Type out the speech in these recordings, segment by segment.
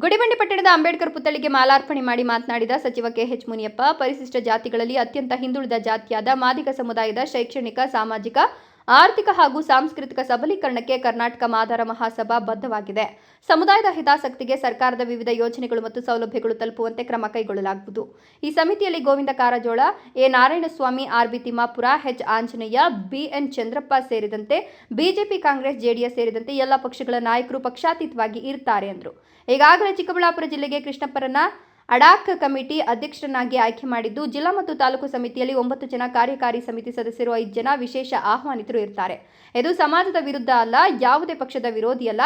ಗುಡಿಬಂಡೆ ಪಟ್ಟಣದ ಅಂಬೇಡ್ಕರ್ ಪುತ್ಥಳಿಗೆ ಮಾಲಾರ್ಪಣೆ ಮಾಡಿ ಮಾತನಾಡಿದ ಸಚಿವ ಕೆಎಚ್ ಮುನಿಯಪ್ಪ, ಪರಿಶಿಷ್ಟ ಜಾತಿಗಳಲ್ಲಿ ಅತ್ಯಂತ ಹಿಂದುಳಿದ ಜಾತಿಯಾದ ಮಾದಿಗ ಸಮುದಾಯದ ಶೈಕ್ಷಣಿಕ, ಸಾಮಾಜಿಕ, ಆರ್ಥಿಕ ಹಾಗೂ ಸಾಂಸ್ಕೃತಿಕ ಸಬಲೀಕರಣಕ್ಕೆ ಕರ್ನಾಟಕ ಮಾದಾರ ಮಹಾಸಭಾ ಬದ್ಧವಾಗಿದೆ. ಸಮುದಾಯದ ಹಿತಾಸಕ್ತಿಗೆ ಸರ್ಕಾರದ ವಿವಿಧ ಯೋಜನೆಗಳು ಮತ್ತು ಸೌಲಭ್ಯಗಳು ತಲುಪುವಂತೆ ಕ್ರಮ ಕೈಗೊಳ್ಳಲಾಗುವುದು. ಈ ಸಮಿತಿಯಲ್ಲಿ Govind Karjol, A Narayanaswamy, R B Timmapur, H Anjaneya, B N Chandrappa ಸೇರಿದಂತೆ ಬಿಜೆಪಿ, ಕಾಂಗ್ರೆಸ್, ಜೆಡಿಎಸ್ ಸೇರಿದಂತೆ ಎಲ್ಲ ಪಕ್ಷಗಳ ನಾಯಕರು ಪಕ್ಷಾತೀತವಾಗಿ ಇರುತ್ತಾರೆ ಎಂದರು. ಈಗಾಗಲೇ ಚಿಕ್ಕಬಳ್ಳಾಪುರ ಜಿಲ್ಲೆಗೆ ಕೃಷ್ಣಪ್ಪರನ್ನ ಅಡಾಕ್ ಕಮಿಟಿ ಅಧ್ಯಕ್ಷರನ್ನಾಗಿ ಆಯ್ಕೆ ಮಾಡಿದ್ದು, ಜಿಲ್ಲಾ ಮತ್ತು ತಾಲೂಕು ಸಮಿತಿಯಲ್ಲಿ 9 ಜನ, ಕಾರ್ಯಕಾರಿ ಸಮಿತಿ ಸದಸ್ಯರು 5 ಜನ, ವಿಶೇಷ ಆಹ್ವಾನಿತರು ಇರ್ತಾರೆ. ಇದು ಸಮಾಜದ ವಿರುದ್ಧ ಅಲ್ಲ, ಯಾವುದೇ ಪಕ್ಷದ ವಿರೋಧಿಯಲ್ಲ,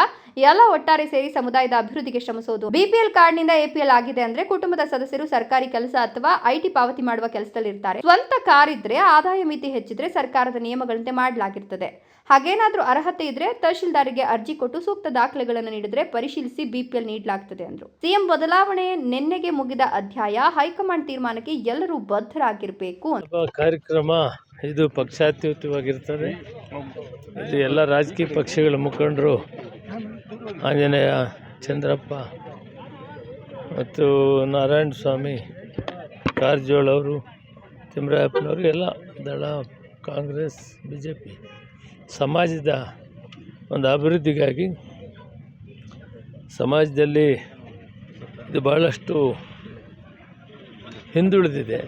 ಎಲ್ಲ ಒಟ್ಟಾರೆ ಸೇರಿ ಸಮುದಾಯದ ಅಭಿವೃದ್ಧಿಗೆ ಶ್ರಮಿಸೋದು. ಬಿಪಿಎಲ್ ಕಾರ್ಡ್ನಿಂದ ಎಪಿಎಲ್ ಆಗಿದೆ ಅಂದ್ರೆ ಕುಟುಂಬದ ಸದಸ್ಯರು ಸರ್ಕಾರಿ ಕೆಲಸ ಅಥವಾ ಐಟಿ ಪಾವತಿ ಮಾಡುವ ಕೆಲಸದಲ್ಲಿರ್ತಾರೆ. ಸ್ವಂತ ಕಾರ್ ಇದ್ರೆ, ಆದಾಯ ಮಿತಿ ಹೆಚ್ಚಿದ್ರೆ ಸರ್ಕಾರದ ನಿಯಮಗಳಂತೆ ಮಾಡಲಾಗಿರ್ತದೆ. ಹಾಗೇನಾದ್ರೂ ಅರ್ಹತೆ ಇದ್ರೆ ತಹಶೀಲ್ದಾರ್ಗೆ ಅರ್ಜಿ ಕೊಟ್ಟು ಸೂಕ್ತ ದಾಖಲೆಗಳನ್ನು ನೀಡಿದ್ರೆ ಪರಿಶೀಲಿಸಿ ಬಿಪಿಎಲ್ ನೀಡಲಾಗುತ್ತದೆ ಎಂದರು. ಸಿಎಂ ಬದಲಾವಣೆ ನಿನ್ನೆಗೆ ಮುಗಿದ ಅಧ್ಯಾಯ, ಹೈಕಮಾಂಡ್ ತೀರ್ಮಾನಕ್ಕೆ ಎಲ್ಲರೂ ಬದ್ಧರಾಗಿರಬೇಕು. ಕಾರ್ಯಕ್ರಮ ಇದು ಪಕ್ಷಾತೀತವಾಗಿರ್ತದೆ. ಇದು ಎಲ್ಲ ರಾಜಕೀಯ ಪಕ್ಷಗಳ ಮುಖಂಡರು, ಆಂಜನೇಯ, ಚಂದ್ರಪ್ಪ ಮತ್ತು ನಾರಾಯಣ ಸ್ವಾಮಿ, ಕಾರಜೋಳ ಅವರು, ತಿಮ್ಮರಾಯಪ್ಪನವರು, ಎಲ್ಲ ದಳ, ಕಾಂಗ್ರೆಸ್, ಬಿಜೆಪಿ ಸಮಾಜದ ಒಂದು ಅಭಿವೃದ್ಧಿಗಾಗಿ, ಸಮಾಜದಲ್ಲಿ ಇದು ಬಹಳಷ್ಟು ಹಿಂದುಳಿದಿದೆ.